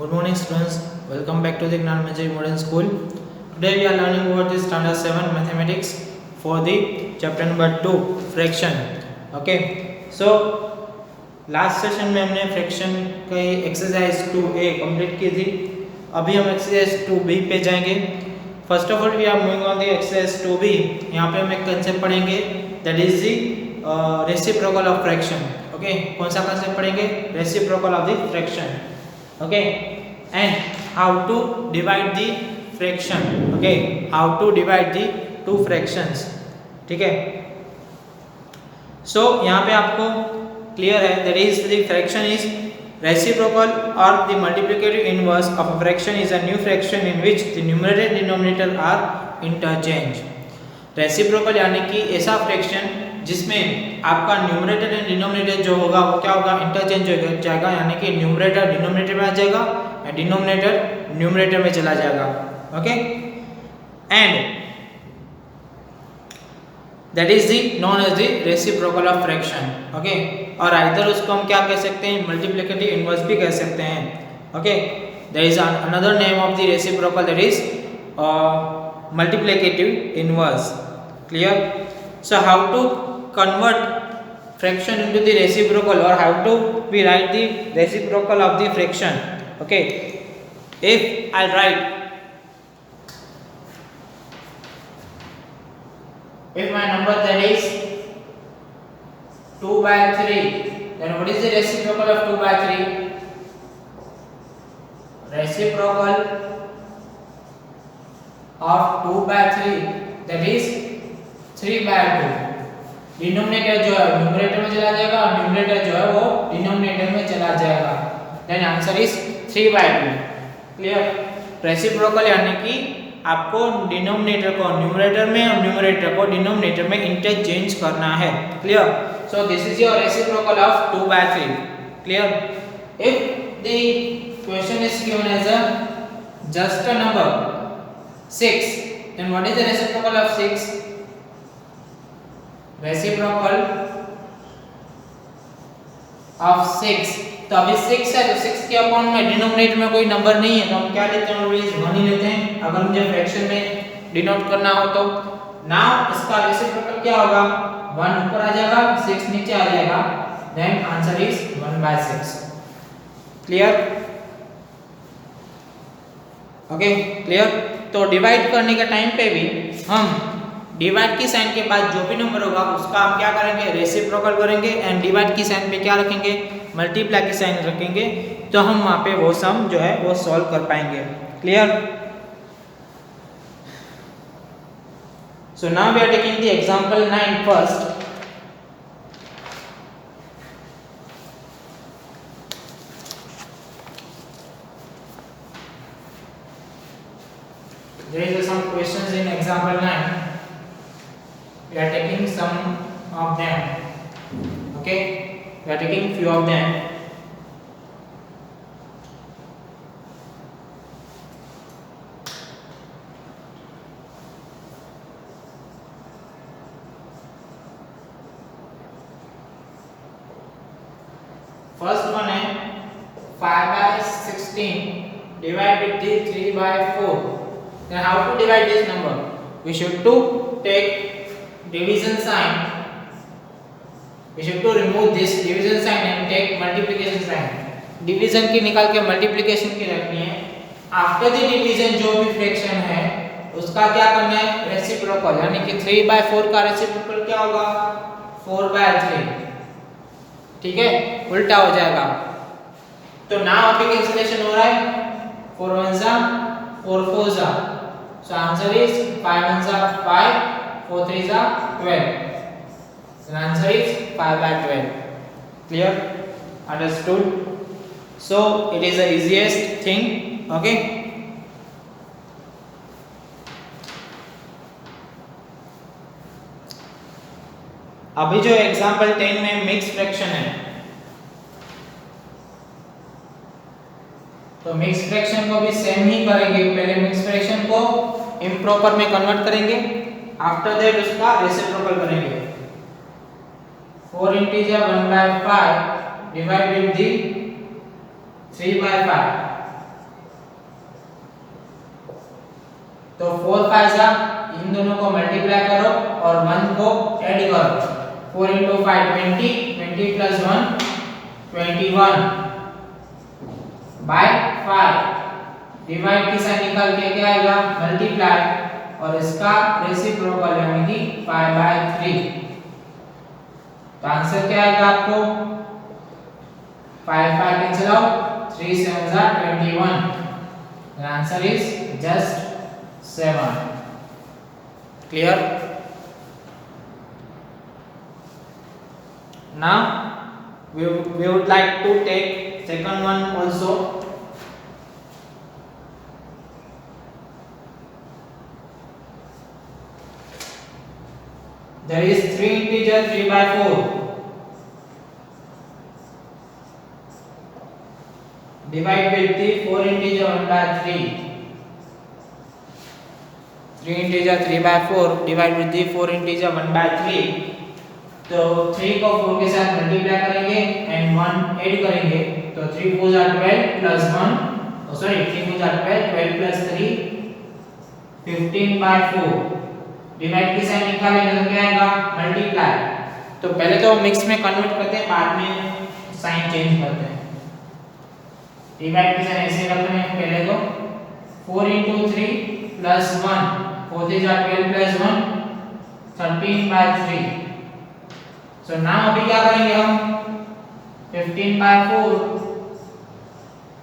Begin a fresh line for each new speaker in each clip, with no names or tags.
Good morning, students. Welcome back to the Gnan Manjari Modern School. Today we are learning about the standard 7 mathematics for the chapter number 2 fraction. Okay. So last session में हमने fraction की exercise 2a complete की थी. अभी हम exercise 2b पे जाएंगे. First of all we are moving on the exercise 2b. यहाँ पे हम एक कंसेप्ट पढ़ेंगे that is the reciprocal of fraction. Okay, कौन सा कंसेप्ट पढ़ेंगे? Reciprocal of the fraction. Okay, and how to divide the fraction. Okay, how to divide the two fractions. ठीक है. सो यहाँ पे आपको क्लियर है that is the fraction is reciprocal or the multiplicative inverse of a fraction is a new fraction in which the numerator and denominator are interchanged. Reciprocal यानी कि ऐसा fraction जिसमें आपका न्यूमरेटर एंड डिनोमिनेटर जो होगा वो क्या होगा? इंटरचेंज हो जाएगा. यानी कि न्यूमरेटर डिनोमिनेटर में आ जाएगा एंड डिनोमिनेटर न्यूमरेटर में चला जाएगा. Okay, and that is the known as the reciprocal of fraction. Okay, और आइदर उसको हम क्या कह सकते हैं? मल्टीप्लिकेटिव इनवर्स भी कह सकते हैं. Okay, there is another name of the reciprocal that is multiplicative inverse. Clear? So how to convert fraction into the reciprocal और how to we write the reciprocal of the fraction. Okay, if I write if my number that is 2 by 3, then what is the reciprocal of 2 by 3? Reciprocal of 2 by 3 that is 3 by 2. Denominator जो है numerator में चला जाएगा और numerator जो है वो denominator में चला जाएगा. Then answer is 3 by 2. Clear? Reciprocal यानी कि आपको डिनोमिनेटर को न्यूमरेटर में और न्यूमरेटर को डिनोमिनेटर में इंटरचेंज करना है. Clear? So this is your reciprocal of 2 by 3. Clear? If the question is given as a just a number 6, then what is the reciprocal of 6? Reciprocal of 6. तो अभी 6 है तो 6 के अपॉन में डिनोमिनेटर में कोई नंबर नहीं है तो हम क्या लेते हैं? ऑलवेज 1 ही लेते हैं अगर मुझे फ्रैक्शन में डिनोट करना हो तो. नाउ इसका रेसिप्रोकल क्या होगा? 1 ऊपर आ जाएगा, 6 नीचे आ जाएगा. Then answer is 1 by 6. Clear? Okay, clear? तो डिवाइड करने के टाइम पे भी हम डिवाइड की साइन के बाद जो भी नंबर होगा उसका हम क्या करेंगे? रेसिप्रोकल करेंगे. एंड डिवाइड की साइन पे क्या रखेंगे? मल्टीप्लाई की साइन रखेंगे. तो हम वहां पे वो सम जो है वो सॉल्व कर पाएंगे. Clear? So now we are taking the example 9 first. There is some questions in example 9. We are taking some of them. Okay, we are taking few of them. First one है 5 by 16 divide with the 3 by 4. Then how to divide this number? We should to take division sign. We should to remove this division sign and take multiplication sign. Division की निकाल के multiplication की रखनी है. After the division जो भी fraction है उसका क्या करना है? Reciprocal. यानी कि 3 by 4 का reciprocal क्या होगा? 4 by 3. ठीक है, उल्टा हो जाएगा. तो now अभी कैंसिलेशन हो रहा है. 4 1 जा 4 4 जा. So answer is 5 1 जा 5, 4 3 जा 12. The answer is 5 by 12. Clear? Understood? So it is the easiest thing. Okay? अभी जो एग्जांपल 10 में मिक्स फ्रैक्शन है तो मिक्स फ्रैक्शन को भी सेम ही करेंगे. पहले मिक्स फ्रैक्शन को इम्प्रॉपर में कन्वर्ट करेंगे. आफ्टर दैट उसका रेसिप्रोकल करेंगे. 4 integer 1 by 5 divide with the 3 by 5. तो 4 5 जा, इन दोनों को मल्टीप्लाई करो और 1 को ऐड करो। 4 into 5 20, 20 plus 1 21 by 5। डिवाइड की साइन निकाल के क्या आएगा मल्टीप्लाई, और इसका रेसिप्रोकल यानी कि 5/3। तो आंसर क्या आएगा आपको 5 5 cancel out, 3 7 are 21। The answer is just 7। Clear? Now we would like to take second one also. There is 3 integer 3/4 divide with the 4 integer 1/3। 3 integer 3/4 divide with the 4 integer 1/3। तो 3 को 4 के साथ मल्टीप्लाई करेंगे and 1 add करेंगे, तो 3 4 are 12 plus 1, sorry 3 4 are 12, 12 plus 3 15/4। Divide की sign निकालेंगे तो क्या आएगा मल्टीप्लाई। तो पहले तो मिक्स में कन्वर्ट करते हैं, बाद में साइन चेंज करते हैं। डिवाइड की साइन ऐसे करते हैं पहले तो 4 into 3 plus 1, 4 3 are 12 plus 1 13/3। So now अभी क्या करेंगे हम 15/4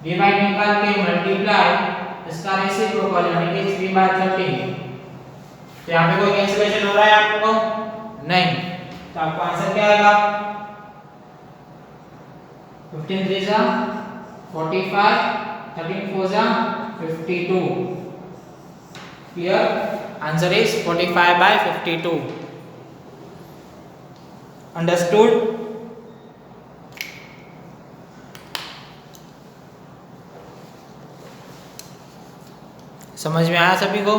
डिवाइड निकाल के मल्टीप्लाई, इसका रेसिप्रोकल यानी कि 3/13। तो यहाँ पे कोई कैंसिलेशन हो रहा है आपको नहीं, तो आपको आंसर क्या आएगा 15 3 जा 45, 13 4 जा 52। क्लियर? Answer is 45/52। अंडरस्टूड? समझ में आया सभी को?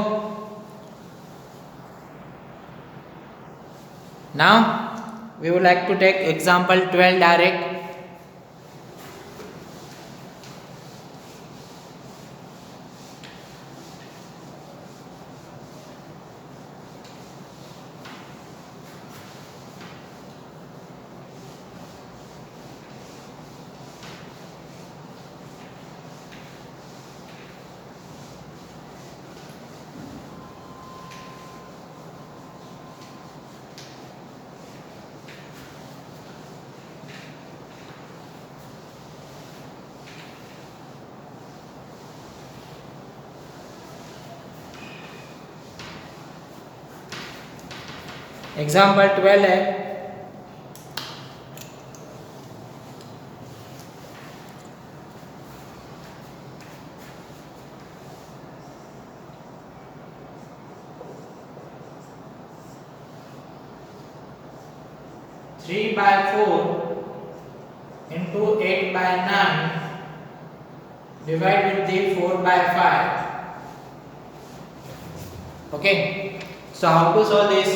Now we would like to take example 12 direct. Example 12 है, three by 4 into 8/9 divide with the 4/5। Okay, so how to solve this?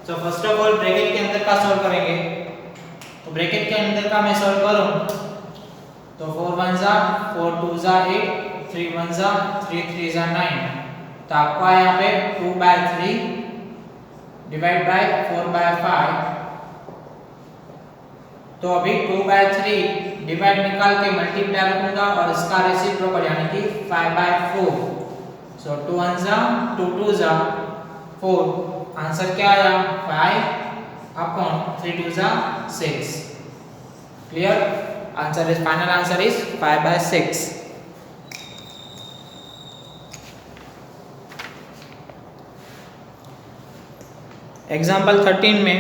So first of all bracket के अंदर का सॉल्व करेंगे। तो ब्रैकेट के अंदर का मैं सॉल्व करूं तो 4 1 जा 4 2 जा 8, 3 1 जा 3 3 जा 9। तो आपको यहाँ पे 2/3 डिवाइड बाय 4/5। तो अभी 2/3 डिवाइड निकाल के मल्टीप्लाई रखूंगा और इसका रेसिप्रोकल यानी कि 5/4। सो 2 1 जा 2 2 जा 4। आंसर क्या आया 5/3 2 जा 6। Clear? Answer is final answer is 5/6। Example 13 में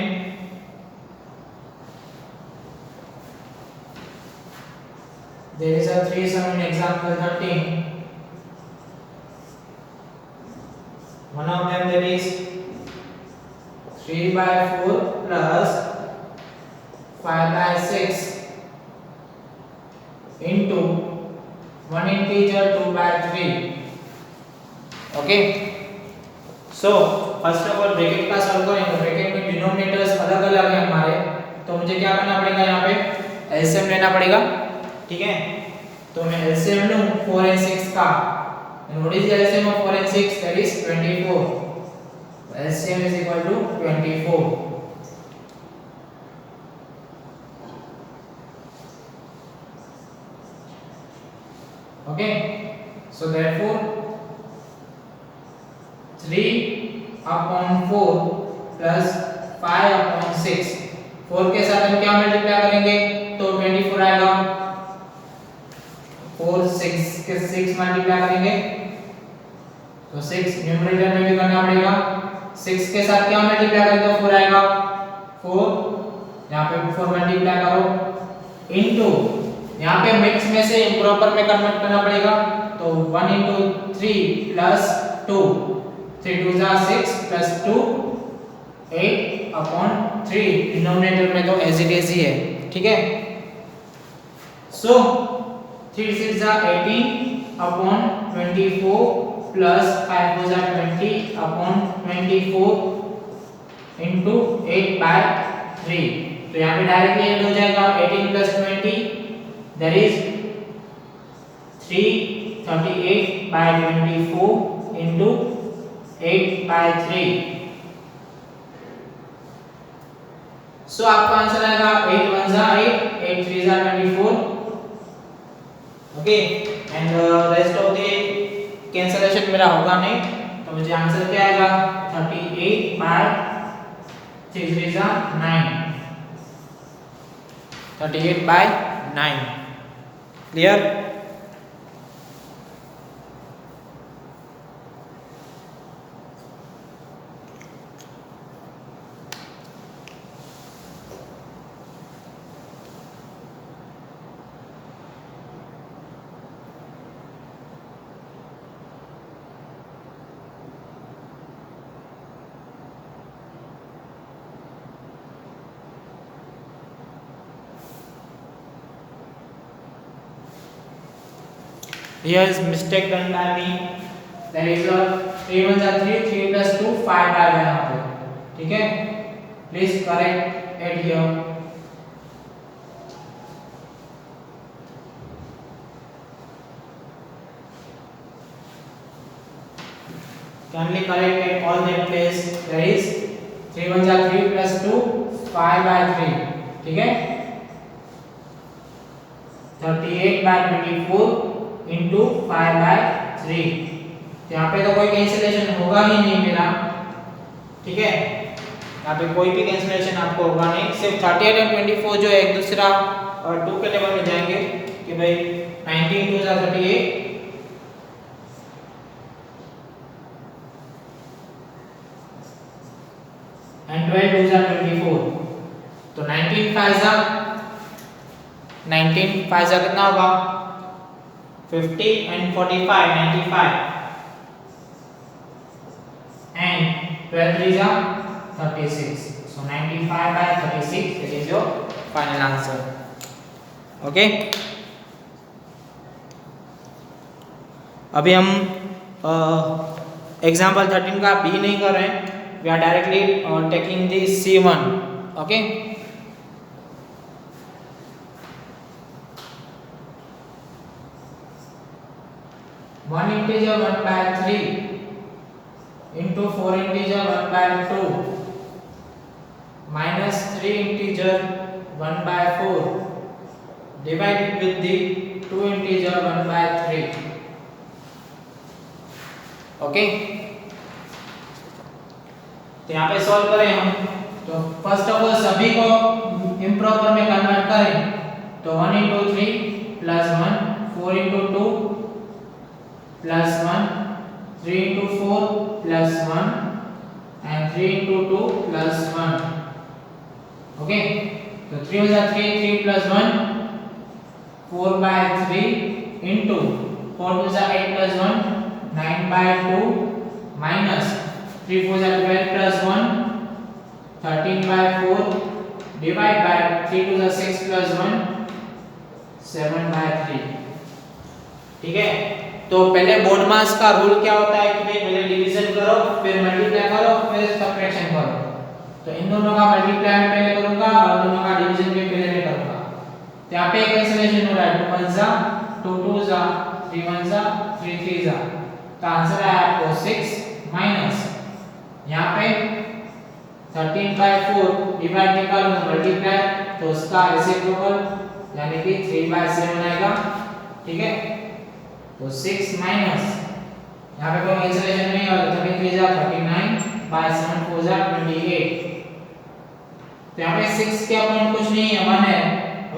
there is a 3 sum in example 13. One of them that is 3/4 plus 5/6 into one integer 2/3. Okay, so first of all bracket का सॉल्व करेंगे। ब्रैकेट में denominators अलग अलग है हमारे, तो मुझे क्या करना पड़ेगा यहाँ पे एलसीएम लेना पड़ेगा। ठीक है, तो मैं एलसीएम लूं 4 और 6 का, And what is the LCM of 4 and 6? That is 24. LCM is equal to 24. Okay, so therefore 3/4 plus 5/6, 4 के साथ हम क्या मल्टीप्लाई करेंगे तो 24 आएगा। 4 6 के 6 मल्टीप्लाई करेंगे तो 6 न्यूमरेटर में भी करना पड़ेगा। 6 के साथ क्या मल्टीप्लाई करेंगे तो 4 आएगा। 4 यहाँ पे 4 मल्टीप्लाई करो इनटू यहाँ पे मिक्स में से इम्प्रॉपर में कन्वर्ट करना पड़ेगा तो 1 into 3 plus 2, 3 2 जा 6 plus 2 8/3, डिनोमिनेटर में तो एज इट इज ही है, ठीक है। सो 3 6 जा 18/24 plus 5 4 जा 20/24 into 8/3, तो यहाँ पे डायरेक्टली ऐड हो जाएगा 18 plus 20, that is 338/24 into 8/3। सो आपका आंसर आएगा 8 1 जा 8, 8 3 जा 24। Okay, and rest of the cancellation मेरा होगा नहीं तो मुझे आंसर क्या आएगा 38/3 3 जा 9, 38/9। Clear? Here is mistake done by me. That is 3 1 जा 3, 3 plus 2 5 आएगा यहाँ पे, ठीक है। Please correct it here. Kindly correct at all that place. That is 3 1 जा 3 plus 2 5/3, ठीक है। 38/24 into 5/3, यहाँ पे तो कोई कैंसिलेशन होगा ही नहीं मेरा, ठीक है। यहाँ पे कोई भी कैंसिलेशन आपको होगा नहीं, सिर्फ 38 और 24 जो एक दूसरा और 2 के लेवल में जाएंगे कि भाई 19 2 जा 38 and 12 2 जा 24, तो 19 5 जा कितना होगा 50 and 45 95 and 12 3 जा 36, so 95/36 that is your final answer. Okay, अभी हम एग्जाम्पल 13 का बी नहीं कर रहे हैं, we are directly taking the C1. Okay, one integer 1/3 into 4 integer 1/2 minus 3 integer 1/4 divided with the 2 integer 1/3. Okay, तो यहाँ पे सॉल्व करें हम, तो फर्स्ट ऑफ ऑल सभी को इम्प्रॉपर में कन्वर्ट करें तो 1 into 3 plus 1, 4 into 2 plus 1, 3 into 4 plus 1 and 3 into 2 plus 1. Okay, so 3 was 3 plus 1 4/3 into 4 was 8 plus 1 9/2 minus 3 4 12 plus 1 13/4 divide by 3 2 6 plus 1 7/3. ठीक है, तो पहले बोर्ड मास का रूल क्या होता है कि भाई पहले डिवीजन करो फिर मल्टीप्लाई करो फिर सबट्रैक्शन करो, तो इन दोनों का मल्टीप्लाई मैं पहले करूंगा और दोनों का डिवीजन भी पहले मैं करूंगा। तो यहाँ पे कैंसिलेशन हो रहा है 2 1 जा 2 2 जा 3 1 जा 3 3 जा, तो आंसर है आपको 6 माइनस यहाँ पे 13/4 डिवाइड निकालूंगा मल्टीप्लाई तो उसका रेसिप्रोकल यानी कि 3/7 आएगा। ठीक है, तो 6 माइनस यहाँ पे कोई कैंसिलेशन नहीं होगा 33 जा 39/7 4 जा 28। तो यहाँ पे 6 के अपॉइंट कुछ नहीं है 1 है।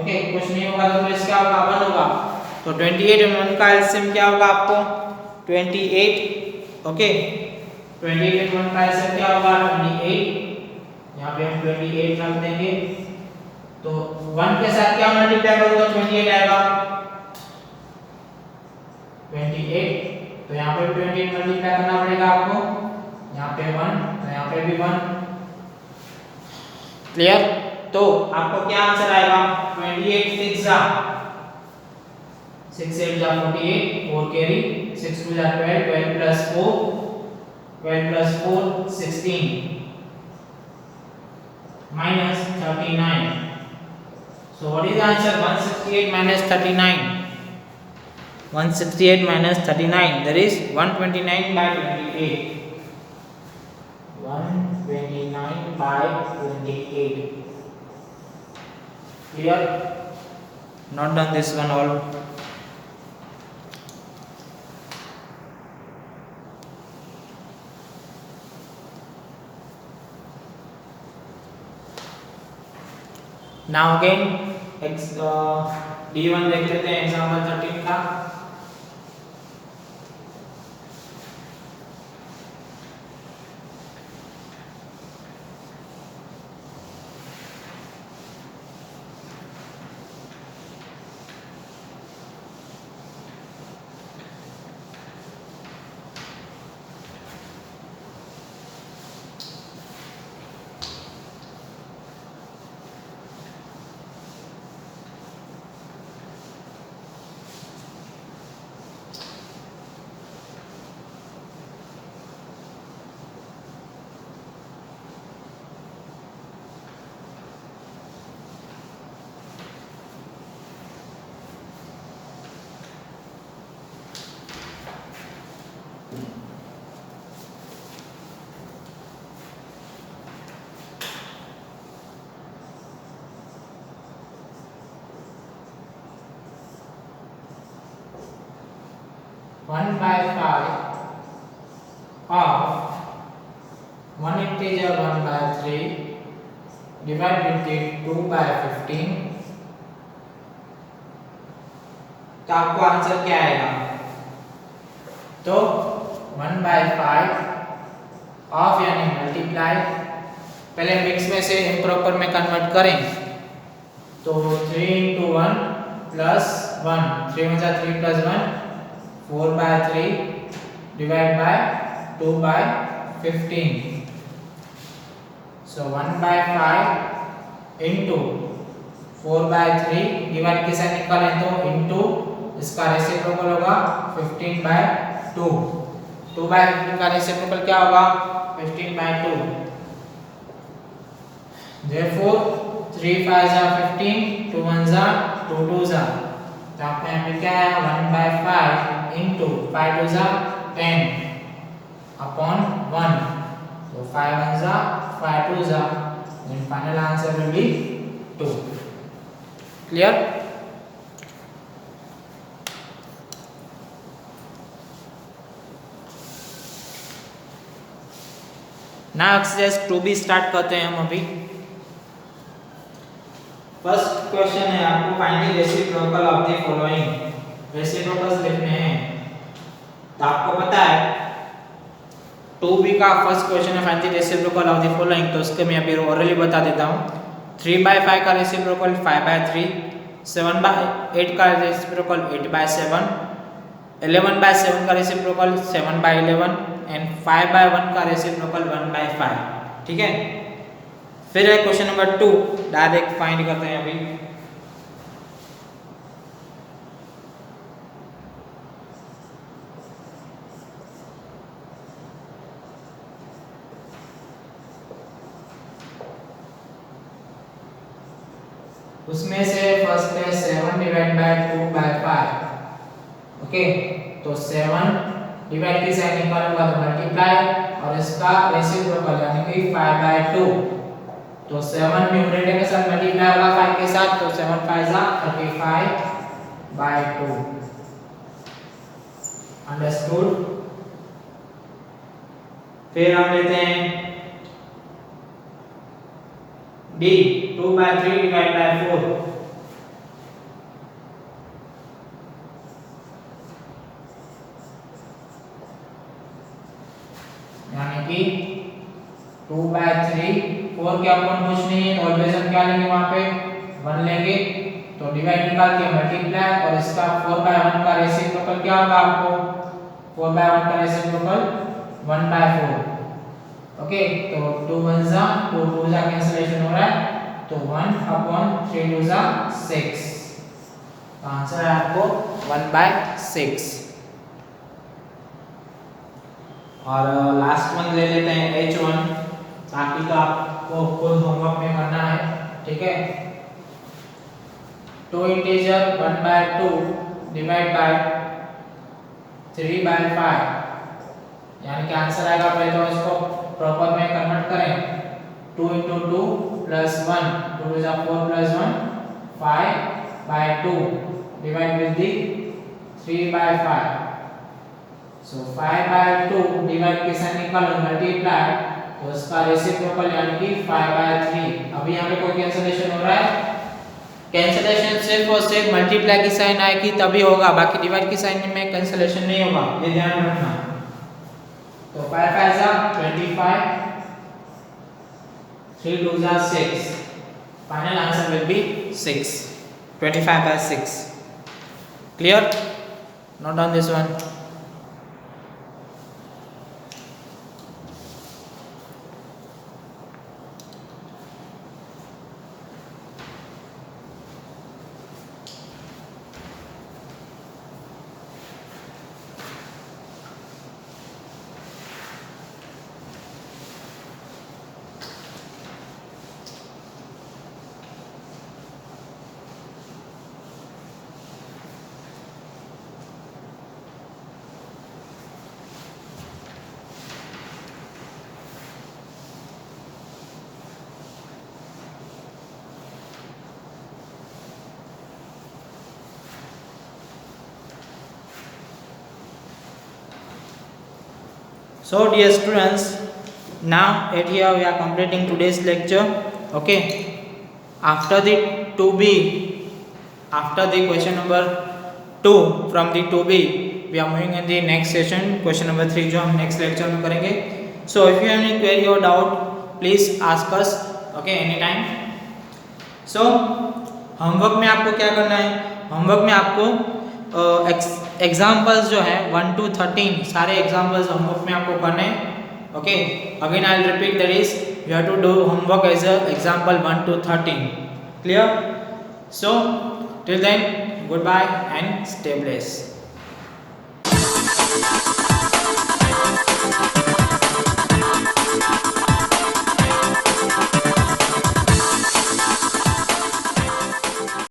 ओके, कुछ नहीं होगा तो इसका क्या होगा 1 होगा। तो 28 और 1 का एलसीएम क्या होगा आपको 28। ओके, 28 और 1 का एलसीएम क्या होगा 28। यहाँ पे हम 28 रख देंगे तो 1 के साथ क्या मल्टीप्लाई करोगे तो 28 आएगा 28। तो यहाँ पे 28 मल्टीप्लाई करना पड़ेगा आपको, यहाँ पे 1 तो यहाँ पे भी 1। क्लियर? तो आपको क्या आंसर आएगा 28 6 जा 6 8 जा 48 4 कैरी 6 2 जा 12 12 plus 4 12 plus 4 16 minus 39. So what is the answer 168 minus 39? 168 minus 39 that is 129/28. 129/28. Clear? Not done this one all. Now again D1 देख लेते हैं एग्जांपल 13 का। One by 5 of one integer 1/3 divided with 2/15 तो आपको आंसर क्या आएगा। तो 1/5 ऑफ यानी मल्टीप्लाई, पहले मिक्स में से इम्प्रॉपर में कन्वर्ट करें तो 3 into 1 plus 1 3 1 3 plus 1 4/3 divided by 2/15. So 1/5 into 4/3 divide के साथ निकालें तो into इसका रेसिप्रोकल होगा 15/2। 2/15 का रेसिप्रोकल क्या होगा 15/2। Therefore 3 5 जा 15 2 1 जा 2 2 जा तो आपको यहाँ पे क्या है 1/5 into 5 2 जा 10 upon 1 so 5 1 जा 5 2 जा then final answer will be 2. Clear? Now exercise 2b start करते हैं हम अभी। फर्स्ट क्वेश्चन है आपको find the reciprocal of the following. Reciprocals लिखने हैं तो आपको पता है 2b का फर्स्ट क्वेश्चन है find the reciprocal of the following, तो उसके मैं अभी ऑरली बता देता हूँ। 3/5 का रेसिप्रोकल 5/3, 7/8 का रेसिप्रोकल 8/7, 11/7 का रेसिप्रोकल 7/11 एंड 5/1 का रेसिप्रोकल 1/5। ठीक है, फिर है क्वेश्चन नंबर 2, डायरेक्ट फाइंड करते हैं अभी। उसमें से फर्स्ट है 7 डिवाइड बाय 2/5। ओके, तो 7 डिवाइड की साइन निकालूंगा तो मल्टीप्लाई और इसका रेसिप्रोकल यानी कि 5/2। तो 7 न्यूमरेटर के साथ मल्टीप्लाई होगा 5 के साथ, तो 7 5 जा 35/2। अंडरस्टूड। फिर हम लेते हैं D 2/3 डिवाइड बाय 4। यानी कि 2/3 4 के अपन कुछ नहीं है, ऑलवेज हम क्या लेंगे वहां पे 1 लेंगे, तो डिवाइड निकाल के मल्टीप्लाई और इसका 4/1 का रेसिप्रोकल क्या होगा आपको 4/1 का रेसिप्रोकल 1/4। ओके, तो 2 1 जा 2 2 जा कैंसिलेशन हो रहा है, तो 1/3 2 जा 6। आंसर है आपको 1/6। और लास्ट वन ले लेते हैं H1, बाकी तो आपको खुद होमवर्क में करना है, ठीक है। 2 इंटीजर 1/2 डिवाइड बाय 3/5, यानी कि आंसर आएगा, पहले तो इसको प्रॉपर में कन्वर्ट करें, 2 × 2 + 1 2 is 4 + 1 5/2 divide with the 3/5। So 5/2 divide के साथ निकालो मल्टीप्लाई, तो इसका रेसिप्रोकल यानी कि 5/3। अभी यहाँ पे कोई कैंसिलेशन हो रहा है, कैंसिलेशन सिर्फ और सिर्फ मल्टीप्लाई की साइन आएगी तभी होगा, बाकी डिवाइड की साइन में कैंसिलेशन नहीं होगा, ये ध्यान रखना। तो 5 5 जा 25, 3 2 जा 6, final answer will be 6, 25/6। Clear? Note down this one. So dear students, now at here we are completing today's lecture. Okay, after the 2b, after the question number 2 from the 2b, we are moving in the next session, question number 3 जो हम next lecture में करेंगे. So if you have any query or doubt, please ask us. Okay, anytime. So homework में आपको क्या करना है, homework में आपको एग्जाम्पल्स जो है 1 to 13 सारे एग्जाम्पल्स होमवर्क में आपको करने हैं. Okay, again I will repeat, that is you have to do homework as a example 1 to 13. Clear? So till then, goodbye and stay blessed.